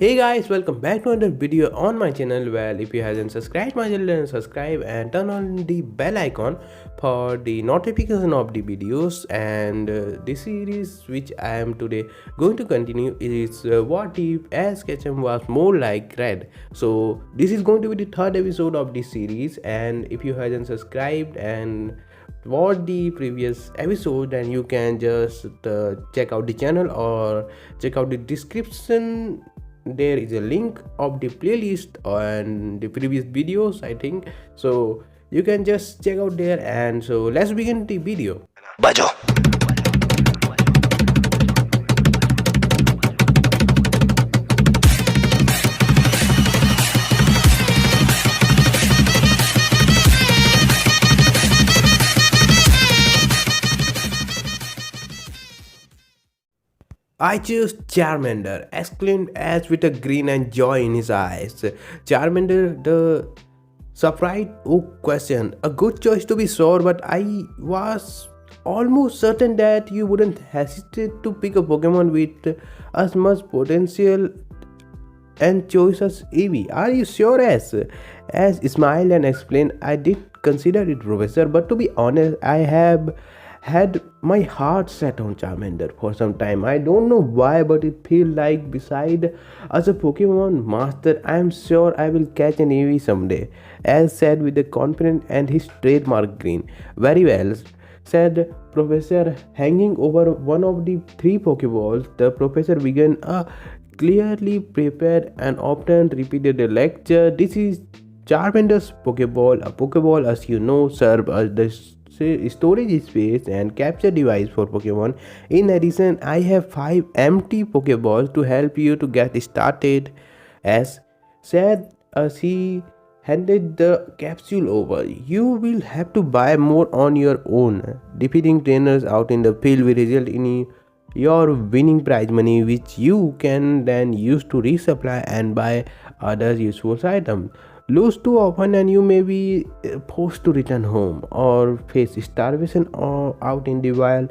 Hey guys, welcome back to another video on my channel. Well, if you haven't subscribed my channel, then subscribe and turn on the bell icon for the notification of the videos. And this series which I am today going to continue is what if as Ketchum was more like red. So this is going to be the third episode of this series, and if you haven't subscribed and watch the previous episode, then you can just check out the channel or check out the description. There is a link of the playlist and the previous videos, I think. So you can just check out there, and so let's begin the video. बजो I choose Charmander, exclaimed Ash with a grin and joy in his eyes. Charmander, the surprised Oak questioned. A good choice to be sure, but I was almost certain that you wouldn't hesitate to pick a Pokemon with as much potential and choice as Eevee. Are you sure? As smiled and explained, I did consider it, Professor, but to be honest, I have had my heart set on Charmander for some time. I don't know why, but it feels like beside as a Pokemon master, I am sure I will catch an Eevee someday. As said with the confidence and his trademark grin. Very well, said Professor, hanging over one of the three Pokeballs. The professor began a clearly prepared and often repeated lecture. This is Charmander's Pokeball. A Pokeball, as you know, serves as the storage space and capture device for Pokemon. In addition, I have 5 empty Pokeballs to help you to get started, as said as he handed the capsule over. You will have to buy more on your own. Defeating trainers out in the field will result in your winning prize money, which you can then use to resupply and buy other useful items. Lose too often and you may be forced to return home or face starvation or out in the wild.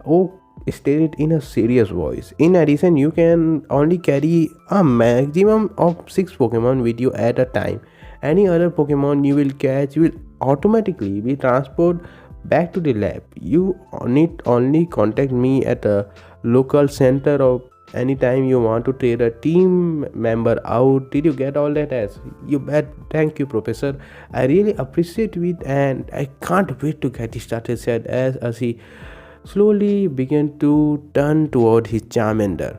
Oak stated in a serious voice. In addition, you can only carry a maximum of 6 Pokemon with you at a time. Any other Pokemon you will catch will automatically be transported back to the lab. You need only contact me at a local center or anytime you want to trade a team member out. Did you get all that? As you bet. Thank you, Professor, I really appreciate it and I can't wait to get started, said as he slowly began to turn toward his Charmander.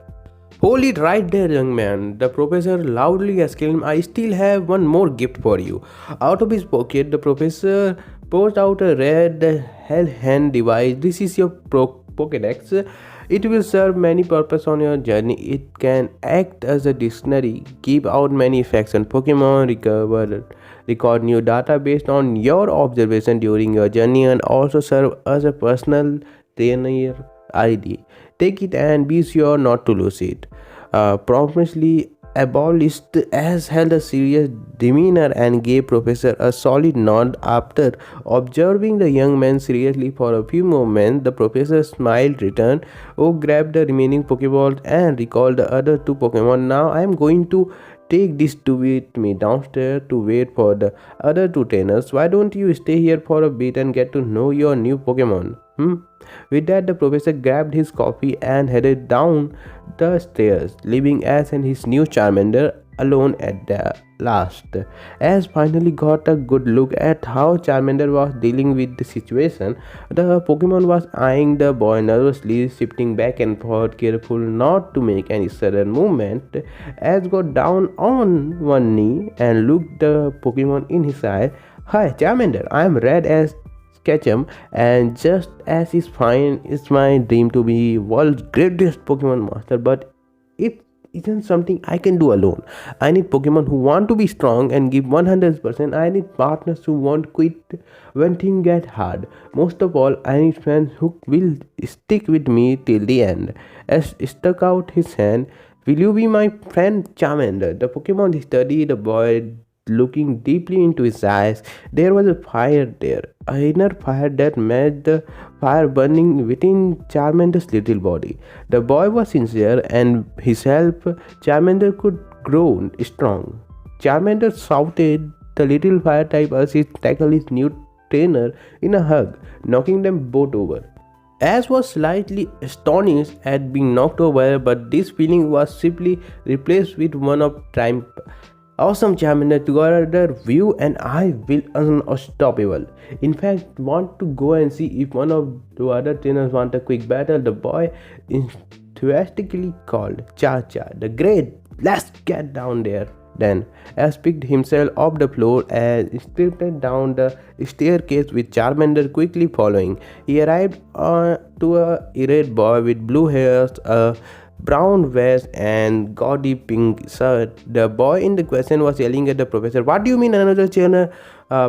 Hold it right there, young man, the professor loudly exclaimed. I still have one more gift for you. Out of his pocket, the professor pulled out a red hell hand device. This is your Pokedex. It will serve many purposes on your journey. It can act as a dictionary, give out many facts on Pokemon, record new data based on your observation during your journey, and also serve as a personal trainer ID. Take it and be sure not to lose it. Promptly abolished as held a serious demeanor and gave Professor a solid nod. After observing the young man seriously for a few moments, the professor smiled, returned. Oh, grabbed the remaining Pokeballs and recalled the other 2 Pokemon. Now I am going to take this two with me downstairs to wait for the other 2 trainers. Why don't you stay here for a bit and get to know your new Pokemon? With that, the professor grabbed his coffee and headed down the stairs, leaving Ash and his new Charmander alone at the last. Ash finally got a good look at how Charmander was dealing with the situation. The Pokemon was eyeing the boy nervously, shifting back and forth, careful not to make any sudden movement. Ash got down on one knee and looked the Pokemon in his eye. Hi, Charmander, I am Red as Ketchum, and just as is fine, it's my dream to be world's greatest Pokemon master, but it isn't something I can do alone. I need Pokemon who want to be strong and give 100%. I need partners who won't quit when things get hard. Most of all, I need friends who will stick with me till the end. As stuck out his hand, will you be my friend, Charmander? The Pokemon studied the boy looking deeply into his eyes. There was a fire there, an inner fire that made the fire burning within Charmander's little body. The boy was sincere, and his help Charmander could grow strong. Charmander shouted the little fire type as he tackled his new trainer in a hug, knocking them both over. Ash was slightly astonished at being knocked over, but this feeling was simply replaced with one of triumph. Awesome, Charmander, together you and I will unstoppable. In fact, want to go and see if one of the other trainers want a quick battle. The boy enthusiastically called, Cha Cha, the great, let's get down there. Then, Ash picked himself off the floor and sprinted down the staircase with Charmander quickly following. He arrived to a irate boy with blue hairs, a brown vest, and gaudy pink shirt. The boy in the question was yelling at the professor, "What do you mean another trainer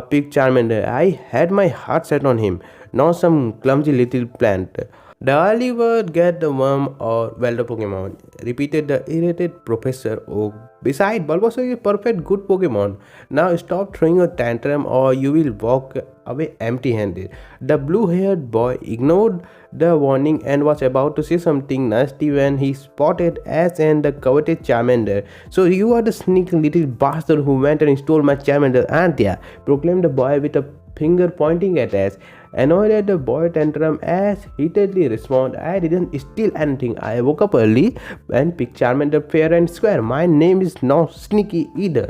picked Charmander? I had my heart set on him, not some clumsy little plant." The early bird get the worm or well the Pokemon, repeated the irritated Professor Oak. Besides, Bulbasaur is a perfect good Pokemon. Now stop throwing a tantrum or you will walk away empty-handed. The blue-haired boy ignored the warning and was about to say something nasty when he spotted Ash and the coveted Charmander. "So you are the sneaky little bastard who went and stole my Charmander, aren't ya?" proclaimed the boy with a finger pointing at Ash. Annoyed at the boy tantrum, Ash heatedly responded, "I didn't steal anything. I woke up early and picked Charmander fair and square. My name is not Sneaky either.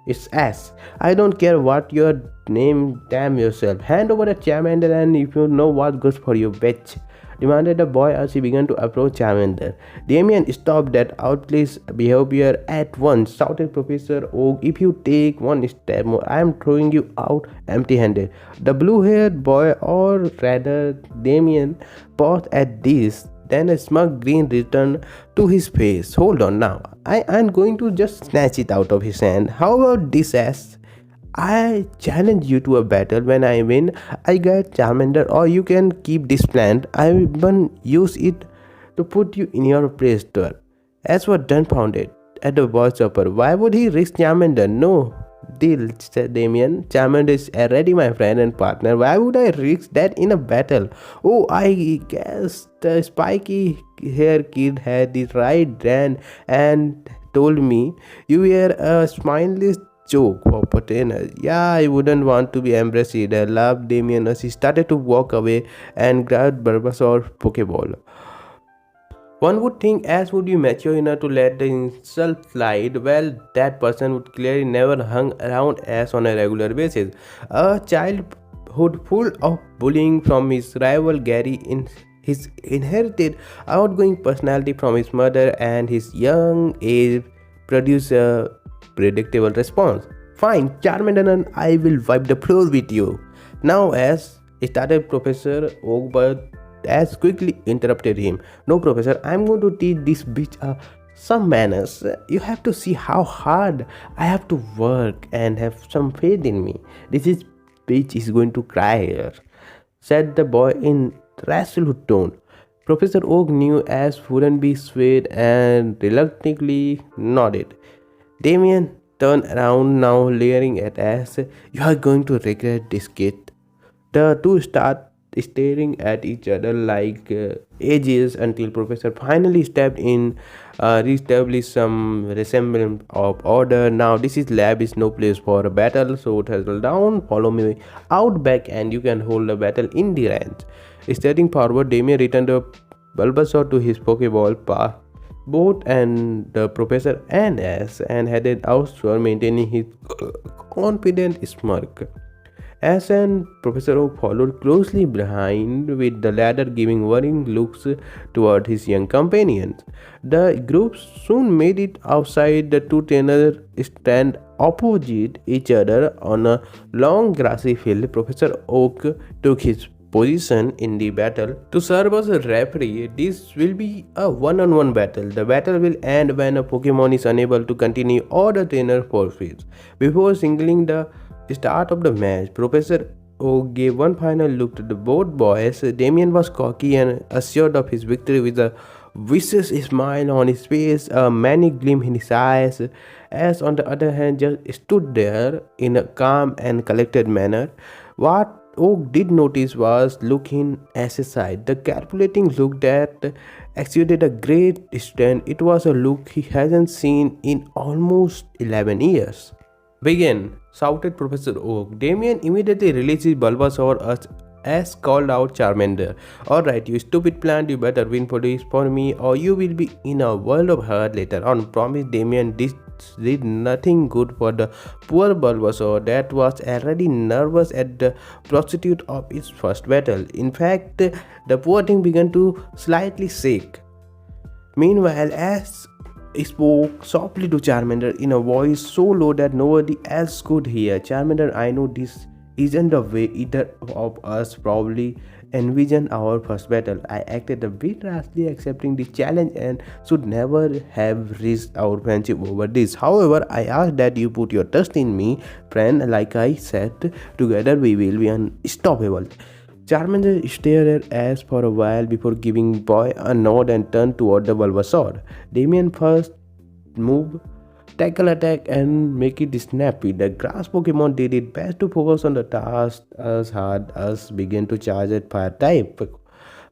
It's Ash. I don't care what your name, damn yourself. Hand over the Charmander and if you know what's good for you, bitch," demanded the boy as he began to approach Charmander. "Damien, stop that outlandish behavior at once," shouted Professor Oak. "If you take one step more, I am throwing you out empty-handed." The blue-haired boy, or rather Damien, paused at this. Then a smug grin returned to his face. "Hold on now. I am going to just snatch it out of his hand. How about this, Ash? I challenge you to a battle. When I win, I get Charmander, or you can keep this plant. I will use it to put you in your place store." As was dumbfounded at the boy's offer. Why would he risk Charmander? "No deal," said Damien. "Charmander is already my friend and partner. Why would I risk that in a battle?" "Oh, I guess the spiky hair kid had the right brand and told me you were a spineless joke for potatoes. Yeah, I wouldn't want to be embraced either," laughed Damien as he started to walk away and grabbed Bulbasaur's Pokeball. One would think Ash would be mature enough to let the insult slide. Well, that person would clearly never hung around Ash on a regular basis. A childhood full of bullying from his rival Gary in his inherited outgoing personality from his mother and his young age produced a predictable response. "Fine, Charmander, and I will wipe the floor with you." "Now, Ash," started Professor Oak, but Ash quickly interrupted him. "No, Professor, I'm going to teach this bitch some manners. You have to see how hard I have to work and have some faith in me. This bitch is going to cry here," said the boy in resolute tone. Professor Oak knew Ash wouldn't be swayed and reluctantly nodded. Damien turned around now, leering at Ash. "You are going to regret this, kid." The two start staring at each other like ages until Professor finally stepped in, reestablished some resemblance of order. "Now this is lab is no place for a battle, so settle down, follow me out back and you can hold the battle in the range." Staring forward, Damien returned the Bulbasaur to his Pokeball path. Both and the professor and Ash and headed outward, maintaining his confident smirk. Ash and Professor Oak followed closely behind, with the latter giving worrying looks toward his young companions. The group soon made it outside. The two trainers stand opposite each other on a long grassy field. Professor Oak took his position in the battle to serve as a referee. This will be a one-on-one battle. The battle will end when a Pokemon is unable to continue or the trainer forfeits. Before signaling the start of the match, Professor Oak gave one final look to the both boys. Damien was cocky and assured of his victory with a vicious smile on his face, a manic gleam in his eyes, as on the other hand just stood there in a calm and collected manner. What Oak did notice was looking at his side, the calculating look that exuded a great strength. It was a look he hasn't seen in almost 11 years. Begin, shouted Professor Oak. Damien immediately released his Bulbasaur as called out Charmander. Alright, you stupid plant, you better win for this for me or you will be in a world of hurt later on. Promise Damien this did nothing good for the poor Bulbasaur that was already nervous at the prospect of its first battle. In fact, the poor thing began to slightly shake. Meanwhile, as spoke softly to Charmander in a voice so low that nobody else could hear. Charmander, I know this isn't the way either of us probably envisioned our first battle. I acted a bit rashly accepting the challenge and should never have risked our friendship over this. However, I ask that you put your trust in me, friend. Like I said, together we will be unstoppable. Charmander stared at Ash for a while before giving Boy a nod and turned toward the Bulbasaur. Damien first move, tackle attack and make it snappy. The grass Pokemon did its best to focus on the task as hard as began to charge at fire type.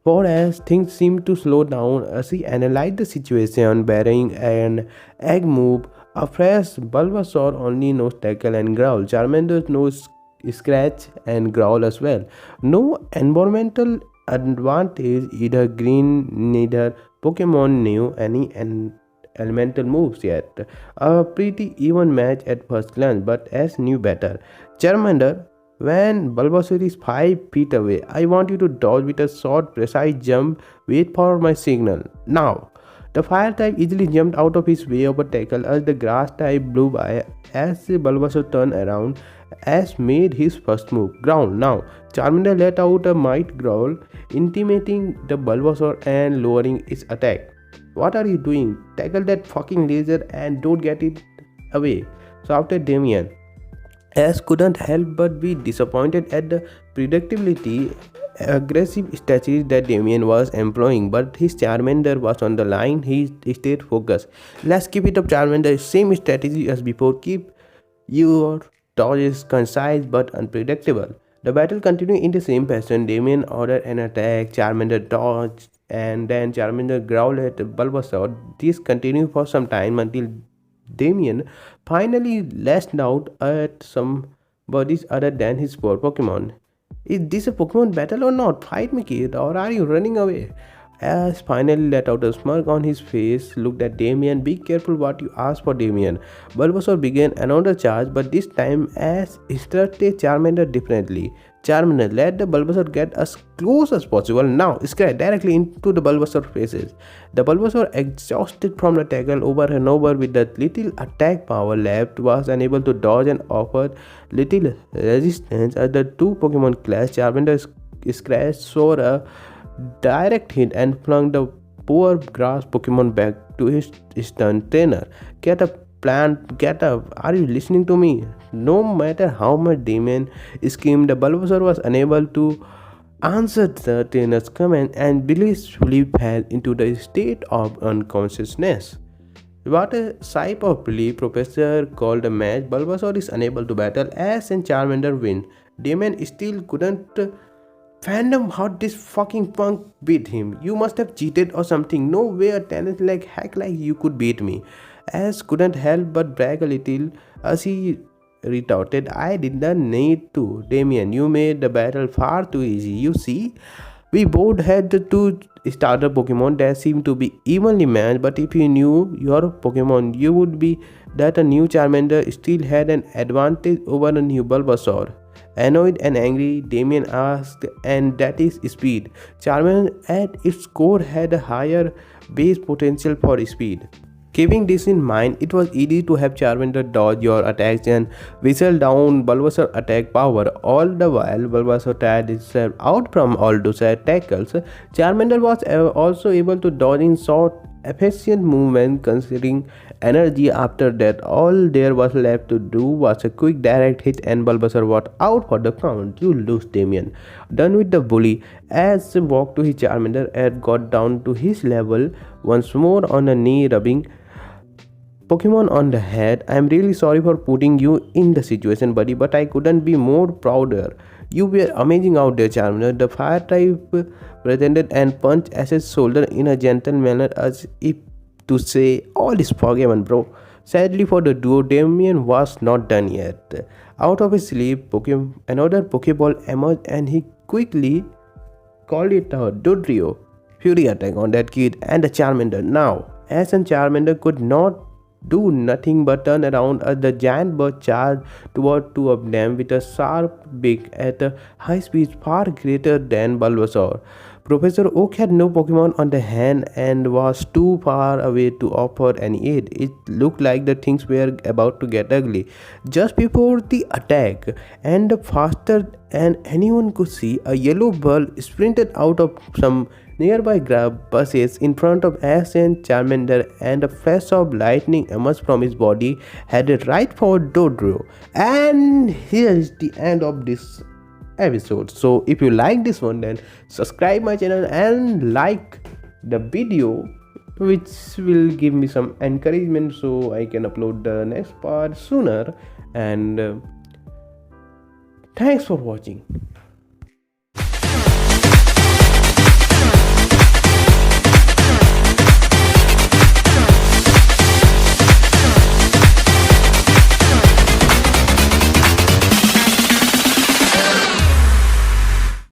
For as things seemed to slow down as he analyzed the situation, burying an egg move, a fresh Bulbasaur only knows tackle and growl. Charmander knows scratch and growl as well. No environmental advantage, either green, neither Pokemon knew any elemental moves yet. A pretty even match at first glance, but as knew better. Charmander, when Bulbasaur is 5 feet away, I want you to dodge with a short, precise jump. Wait for my signal. Now! The fire type easily jumped out of his way of a tackle as the grass type blew by. As Bulbasaur turned around, Ash made his first move. Growl. Now, Charmander let out a might growl, intimating the Bulbasaur and lowering its attack. What are you doing? Tackle that fucking laser and don't get it away, shouted Damien. Ash couldn't help but be disappointed at the predictability aggressive strategy that Damien was employing, but his Charmander was on the line. He stayed focused. Let's keep it up, Charmander. Same strategy as before. Keep your dodges concise but unpredictable. The battle continued in the same fashion. Damien ordered an attack, Charmander dodged, and then Charmander growled at Bulbasaur. This continued for some time until Damien finally lashed out at somebody other than his poor Pokemon. Is this a Pokemon battle or not? Fight me, kid, or are you running away? Ash finally let out a smirk on his face, looked at Damien. Be careful what you ask for, Damien. Bulbasaur began another charge, but this time Ash instructed Charmander differently. Charmander, let the Bulbasaur get as close as possible. Now, scratch directly into the Bulbasaur faces. The Bulbasaur, exhausted from the tackle over and over with the little attack power left, was unable to dodge and offered little resistance as the two Pokemon clashed. Charmander scratched sore a direct hit and flung the poor grass Pokemon back to his stunned trainer. Get up, plant, get up. Are you listening to me? No matter how much Damien screamed, the Bulbasaur was unable to answer the trainer's command and blissfully fell into the state of unconsciousness. What a sigh of relief. Professor called a match. Bulbasaur is unable to battle. Ash and Charmander win. Damien still couldn't Fandom, how this fucking punk beat him. You must have cheated or something. No way a talent like heck like you could beat me. Ash couldn't help but brag a little as he retorted, I didn't need to. Damien, you made the battle far too easy. You see, we both had the two starter Pokemon that seemed to be evenly matched, but if you knew your Pokemon, you would be that a new Charmander still had an advantage over a new Bulbasaur. Annoyed and angry, Damien asked, and that is speed. Charmander at its core had a higher base potential for speed. Keeping this in mind, it was easy to have Charmander dodge your attacks and whistle down Bulbasaur's attack power. All the while, Bulbasaur tired itself out from all those tackles. Charmander was also able to dodge in short efficient movement considering energy. After that, all there was left to do was a quick direct hit and Bulbasaur was out for the count. You lose, Damien. Done with the bully. As he walked to his Charmander and got down to his level once more on a knee, rubbing Pokemon on the head. I'm really sorry for putting you in the situation, buddy, but I couldn't be more prouder. You were amazing out there, Charmander. The fire type presented and punched Ash's shoulder in a gentle manner as if to say, all is forgiven, bro. Sadly for the duo, Damien was not done yet. Out of his sleep, another Pokeball emerged and he quickly called it a Dodrio. Fury attack on that kid and the Charmander. Now, Ash and Charmander could not do nothing but turn around as the giant bird charged toward two of them with a sharp beak at a high speed far greater than Bulbasaur. Professor Oak had no Pokemon on the hand and was too far away to offer any aid. It looked like the things were about to get ugly. Just before the attack, and faster than anyone could see, a yellow bulb sprinted out of some nearby bushes in front of Ash and Charmander, and a flash of lightning emerged from his body, headed right for Dodrio. And here is the end of this episode. So if you like this one, then subscribe my channel and like the video, which will give me some encouragement so I can upload the next part sooner. And thanks for watching.